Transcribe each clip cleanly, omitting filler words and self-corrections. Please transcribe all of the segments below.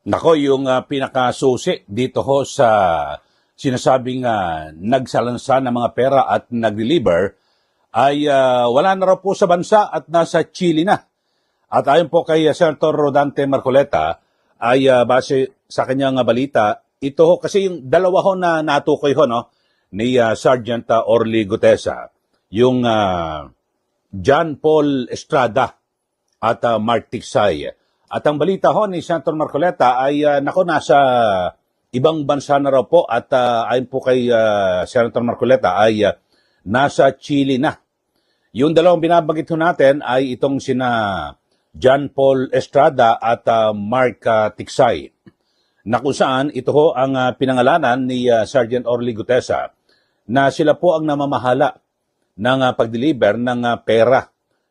Nako, yung pinakasusi dito ho sa sinasabing nagsalansa ng mga pera at nag-deliver ay wala na raw po sa bansa at nasa Chile na. At ayon po kay Senator Rodante Marcoleta ay base sa kanyang balita, ito ho kasi yung dalawa ho na natukoy ho no, ni Sergeant Orly Gutesa, yung John Paul Estrada at Mark Ticsay. At ang balita ho ni Senator Marcoleta ay nasa ibang bansa na raw po at ayon po kay Senator Marcoleta ay nasa Chile na. Yung dalawang binabanggit ho natin ay itong sina John Paul Estrada at Mark Ticsay, na kung saan ito ho ang pinangalanan ni Sergeant Orly Gutesa na sila po ang namamahala ng pag-deliver ng pera.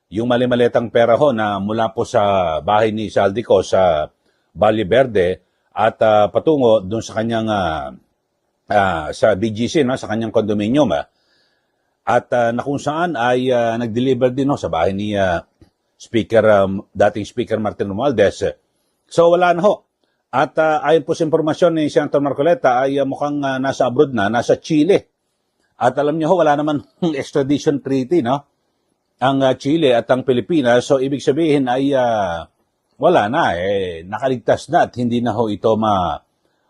Yung mali-malitang pera ho na mula po sa bahay ni Saldico sa Valle Verde at patungo doon sa kanyang sa BGC, no, sa kanyang condominium. At na kung saan ay nag-deliver din ho sa bahay ni dating Speaker Martin Romualdez. So wala na ho. At ayon po sa impormasyon ni Senator Marcoleta ay mukhang nasa abroad na, nasa Chile. At alam niyo ho, wala naman extradition treaty, no? Ang Chile at ang Pilipinas, so ibig sabihin ay wala na, nakaligtas na at hindi na ho ito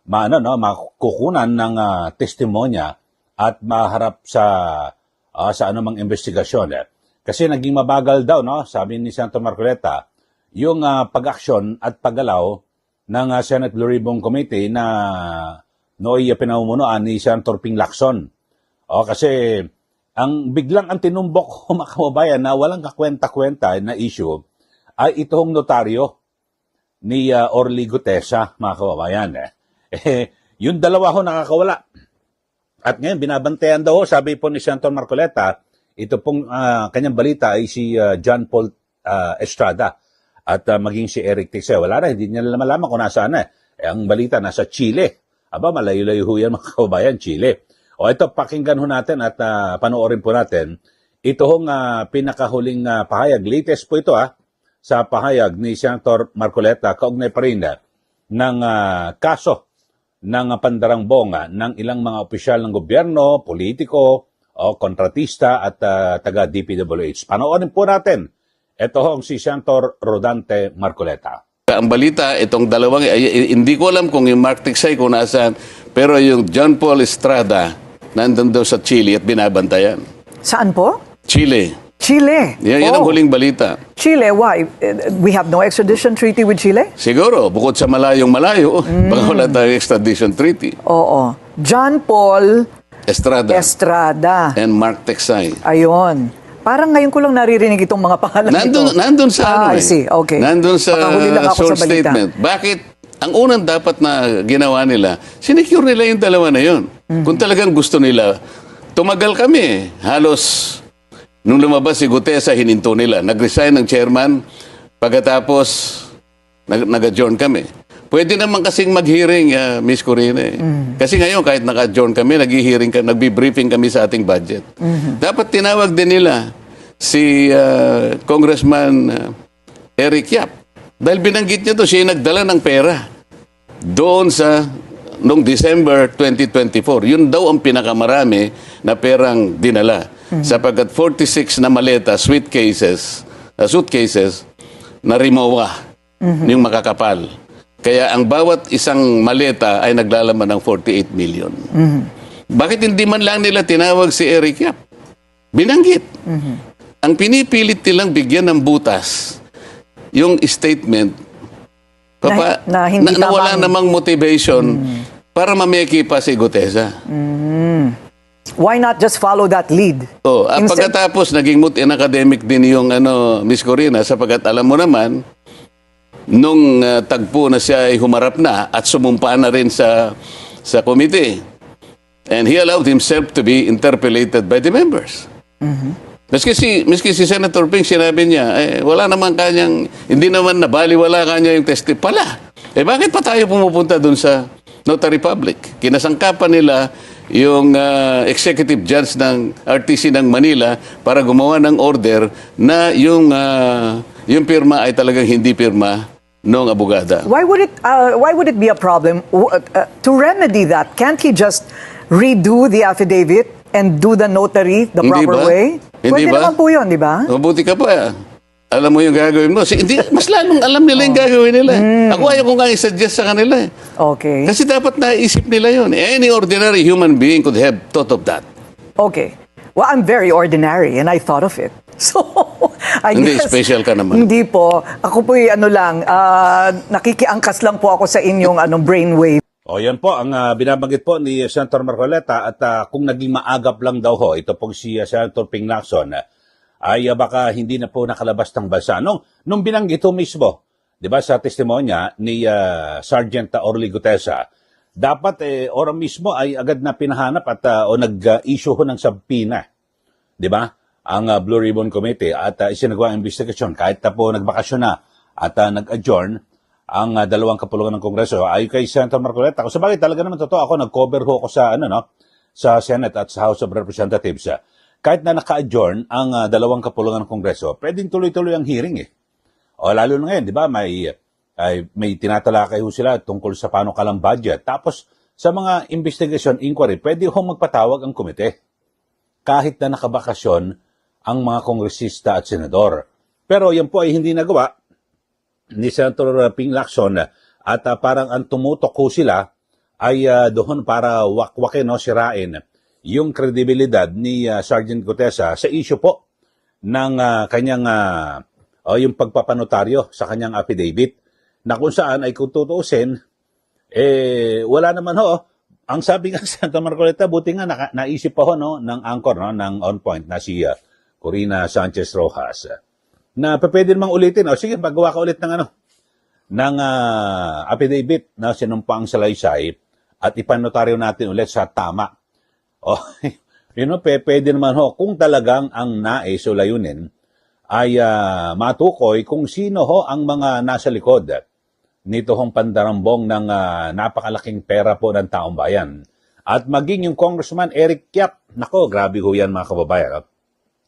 makukunan ng testimonya at maharap sa anumang investigasyon. Kasi naging mabagal daw, no, sabi ni Senator Marcoleta, yung pag-aksyon at paggalaw ng Senate Blue Ribbon Committee na nooy pinamumunuan ni Senator Ping Lacson. Kasi biglang ang tinumbok ko, mga kababayan, na walang kakwenta-kwenta na issue ay itong notaryo ni Orly Gutesa, mga kababayan. Yung dalawa ho nakakawala. At ngayon, binabantayan daw, sabi po ni Senator Marcoleta, ito pong kanyang balita ay si John Paul Estrada at maging si Eric Ticsay. Wala na, hindi niya malaman kung nasaan na. Ang balita, nasa Chile. Aba, malayo-layo ho yan, mga kababayan, Chile. Ito, pakinggan ho natin at panoorin po natin. Ito hong pinakahuling pahayag. Latest po ito sa pahayag ni Senator Marcoleta, kaugnay pa rin ng kaso ng pandarangbong ng ilang mga opisyal ng gobyerno, politiko, kontratista at taga-DPWH. Panoorin po natin. Ito hong si Senator Rodante Marcoleta. Ang balita, itong dalawang, hindi ko alam kung yung Mark Ticsay kung nasaan, pero yung John Paul Estrada, nandun daw sa Chile at binabantayan. Saan po? Chile. Chile. Yan ang huling balita. Chile, why? We have no extradition treaty with Chile? Siguro, bukod sa malayong-malayo, baka wala tayong extradition treaty. Oo. John Paul Estrada Estrada. and Mark Ticsay. Ayun. Parang ngayon ko lang naririnig itong mga pangalan ito. Nandun sa I see. Okay. Nandun sa Pakahuli lang ako short sa balita. statement. Bakit? Ang unang dapat na ginawa nila, sinecure nila yung dalawa na yun. Kung talagang gusto nila, tumagal kami. Halos, nung lumabas si Gutesa, hininto nila. Nag-resign ng chairman, pagkatapos, nag-adjourn kami. Pwede naman kasing mag-hearing, Miss Corina. Kasi ngayon, kahit naka-adjourn kami, nagbi-briefing kami sa ating budget. Dapat tinawag din nila si Congressman Eric Yap. Dahil binanggit niya to, siya yung nagdala ng pera doon noong December 2024. Yun daw ang pinakamarami na perang dinala. Sapagkat 46 na maleta, suitcases, na Rimowa, yung makakapal. Kaya ang bawat isang maleta ay naglalaman ng 48 million. Bakit hindi man lang nila tinawag si Eric Yap? Binanggit. Ang pinipilit nilang bigyan ng butas, yung statement, na wala namang motivation para mameki pa si Gutesa. Why not just follow that lead? Pagkatapos, naging academic din yung Miss Corina, sapagkat alam mo naman, nung tagpo na siya ay humarap na at sumumpa na rin sa committee. And he allowed himself to be interpellated by the members. Maski si Senator Ping, sinabi niya, wala naman kanyang, hindi naman nabaliwala kanya yung testi. Bakit pa tayo pumupunta dun sa Notary Public? Kinasangkapan nila yung executive judge ng RTC ng Manila para gumawa ng order na yung pirma ay talagang hindi pirma nung abogada. Why would it be a problem to remedy that? Can't he just redo the affidavit and do the notary the Hindi proper ba? way? Hindi Pwede ba? naman po yun, di ba? Mabuti ka pa. Alam mo yung gagawin mo. Hindi, mas lalong alam nila yung gagawin nila. Ako ayaw ko nga i-suggest sa kanila. Okay. Kasi dapat naisip nila yun. Any ordinary human being could have thought of that. Okay. Well, I'm very ordinary and I thought of it. So, I Hindi, guess... special ka naman. Hindi po. Ako po nakikiangkas lang po ako sa inyong brainwave. O yan po, ang binabanggit po ni Senator Marcoleta at kung naging maagap lang daw ho, ito pong si Senator Ping Lacson, ay baka hindi na po nakalabas ng bansa. Nung binanggit ho mismo, di ba, sa testimonya ni Sergeant Orly Gutesa, dapat ora mismo ay agad na pinahanap at o nag-issue ho ng subpoena, di ba, ang Blue Ribbon Committee at isinagawa ang investigasyon kahit na po nagbakasyon na at nag-adjourn ang dalawang kapulungan ng Kongreso. Ay kay Senator Marcoleta, kung sabagay talaga naman totoo, ako nag-cover ho ako sa sa Senate at sa House of Representatives. Kahit na naka-adjourn ang dalawang kapulungan ng Kongreso, pwedeng tuloy-tuloy ang hearing O lalo na ngayon, di ba, may tinatalakay ho sila tungkol sa panukalang budget. Tapos sa mga investigation inquiry, pwede ho magpatawag ang komite kahit na nakabakasyon ang mga kongresista at senador. Pero yan po ay hindi nagawa ni Senator Ping Lacson at parang ang tumutok ho sila ay doon para wakwakin sirain yung kredibilidad ni Sergeant Gutesa sa issue po ng kanyang yung pagpapanotaryo sa kanyang affidavit na kung saan ay kung tutuusin wala naman ho. Ang sabi nga sa Santa Marcoleta, buti nga naisip pa ho ng anchor ng On Point na si Corina Sanchez Rojas na pwede namang ulitin. Sige, magawa ka ulit ng affidavit na sinumpaang salaysay at ipanotaryo natin ulit sa tama. Pwede naman ho kung talagang ang nais o layunin ay matukoy kung sino ho ang mga nasa likod nito hong pandarambong ng napakalaking pera po ng taong bayan. At maging yung Congressman Eric Yap, nako, grabe ho yan mga kababayan.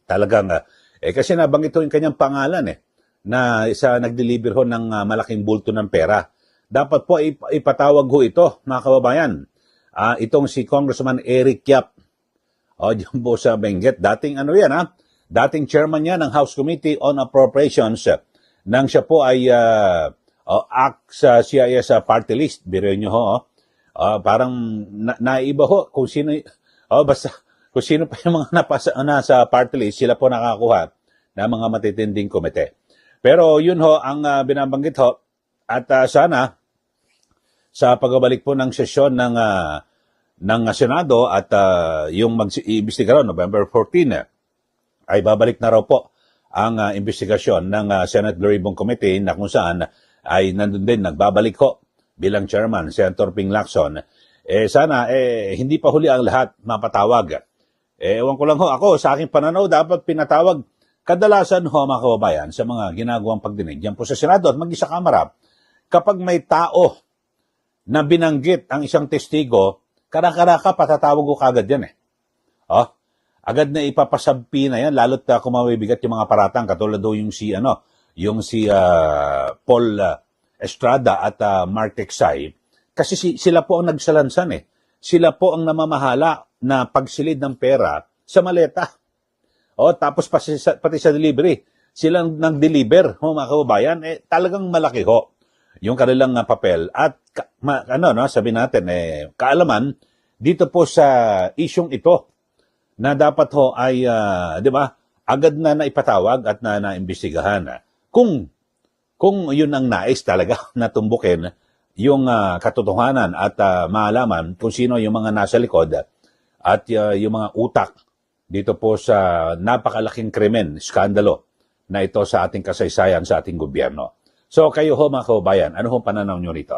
Talagang, kasi nabanggit ho yung kanyang pangalan na isa nag-deliver ho ng malaking bulto ng pera. Dapat po ipatawag ho ito mga kababayan. Itong si Congressman Eric Yap. Diyan po sa Benguet. Dating dating chairman niya ng House Committee on Appropriations nang siya po ay act sa CIS party list. Biro nyo ho. Parang naiba ho kung sino, basta kung sino pa yung mga nasa party list, sila po nakakuha ng mga matitinding komite. Pero yun ho ang binabanggit ho at sana sa pagbabalik po ng sesyon ng Senado at yung mag-iimbestiga raw November 14 ay babalik na raw po ang investigasyon ng Senate Blue Ribbon Committee na kung saan ay nandun din nagbabalik ho bilang chairman Senator Ping Lacson. Sana hindi pa huli ang lahat mapatawag. Ewan ko lang ho, ako sa aking pananaw dapat pinatawag kadalasan ho mga kababayan sa mga ginagawang pagdinig yan po sa Senado at mag-isa Kamara. Kapag may tao na binanggit ang isang testigo, karaka-raka patatawag ko kagad yan agad na ipapasabpi na yan, lalo't kung mabibigat yung mga paratang, katulad do yung si Paul Estrada at Mark Texay, kasi sila po ang nagsalansan Sila po ang namamahala na pagsilid ng pera sa maleta. Tapos pati sa delivery, silang nag-deliver, mga kababayan, talagang malaki ho yung kanilang papel. At sabi natin, kaalaman dito po sa isyong ito na dapat ho ay, di ba, agad na naipatawag at naimbestigahan. Kung yun ang nais talaga na tumbukin yung katotohanan at maalaman kung sino yung mga nasa likod at yung mga utak dito po sa napakalaking krimen, skandalo na ito sa ating kasaysayan, sa ating gobyerno. So kayo ho mga kababayan, ano hong pananaw nyo rito?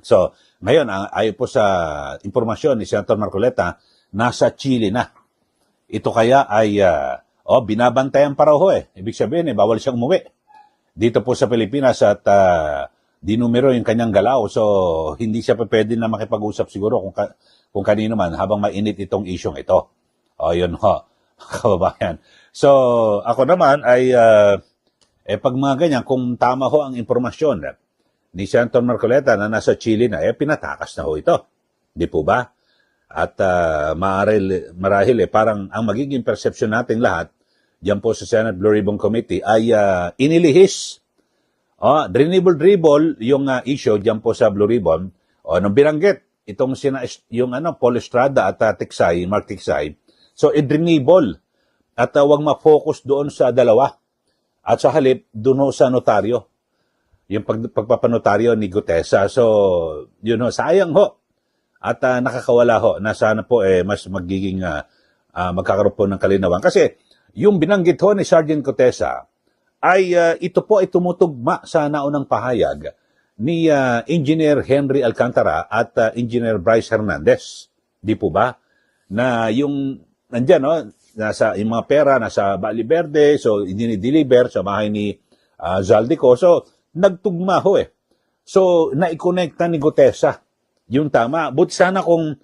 So ngayon, ayon po sa impormasyon ni Senator Marcoleta, nasa Chile na. Ito kaya ay binabantayan pa raw ho Ibig sabihin bawal siyang umuwi dito po sa Pilipinas at dinumero yung kanyang galaw. So hindi siya pwede na makipag-usap siguro kung kanino man habang mainit itong isyong ito. Yun ho, kababayan. So ako naman ay pag mga ganyan, kung tama ho ang impormasyon ni Senator Marcoleta na nasa Chile na, pinatakas na ho ito. Di po ba? At marahil parang ang magiging perception natin lahat, diyan po sa Senate Blue Ribbon Committee, ay inilihis. Dribble yung issue diyan po sa Blue Ribbon. Nung binanggit itong yung Paul Estrada at Mark Tiksay. So idrinibol at wag ma-focus doon sa dalawa. At sa halip doon sa notaryo. Yung pagpapanotaryo ni Gutesa. So yun ho, sayang ho. At nakakawala ho na sana po mas magiging magkakaroon po ng kalinawan. Kasi yung binanggit ho ni Sergeant Gutesa ay ito po ay tumutugma sa naunang pahayag ni Engineer Henry Alcantara at Engineer Bryce Hernandez. Di po ba? Na yung nandyan, no? Nasa yung mga pera nasa Bali Verde, so dinideliver sa bahay ni Zaldico. So nagtugma ho So naikonekta ni Gutesa yung tama. But sana kung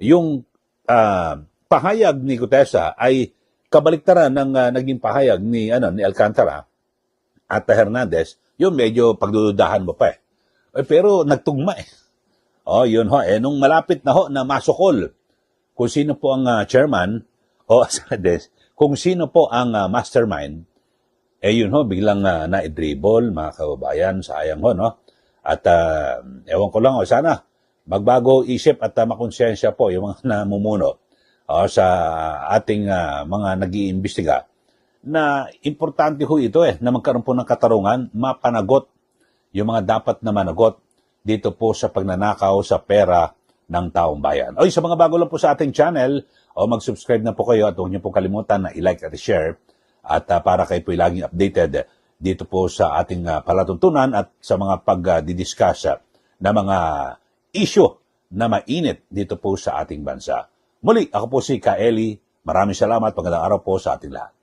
yung pahayag ni Gutesa ay kabaliktaran ng naging pahayag ni Alcantara at Hernandez, yung medyo pagdududahan mo pa pero nagtugma yun ho. Nung malapit na ho na masukol kung sino po ang chairman kung sino po ang mastermind, yun ho, biglang na-dribble, mga kababayan, sayang ho, no? At ewan ko lang sana magbago isip at makonsensya po yung mga namumuno sa ating mga nag-iimbestiga na importante ho ito na magkaroon po ng katarungan, mapanagot yung mga dapat na managot dito po sa pagnanakaw sa pera ng taong bayan. Sa mga bago lang po sa ating channel, mag-subscribe na po kayo at huwag niyo po kalimutan na i-like at i-share at para kayo po laging updated dito po sa ating palatuntunan at sa mga pagdidiscuss na mga issue na mainit dito po sa ating bansa. Muli, ako po si Ka Eli. Maraming salamat. Magandang araw po sa ating lahat.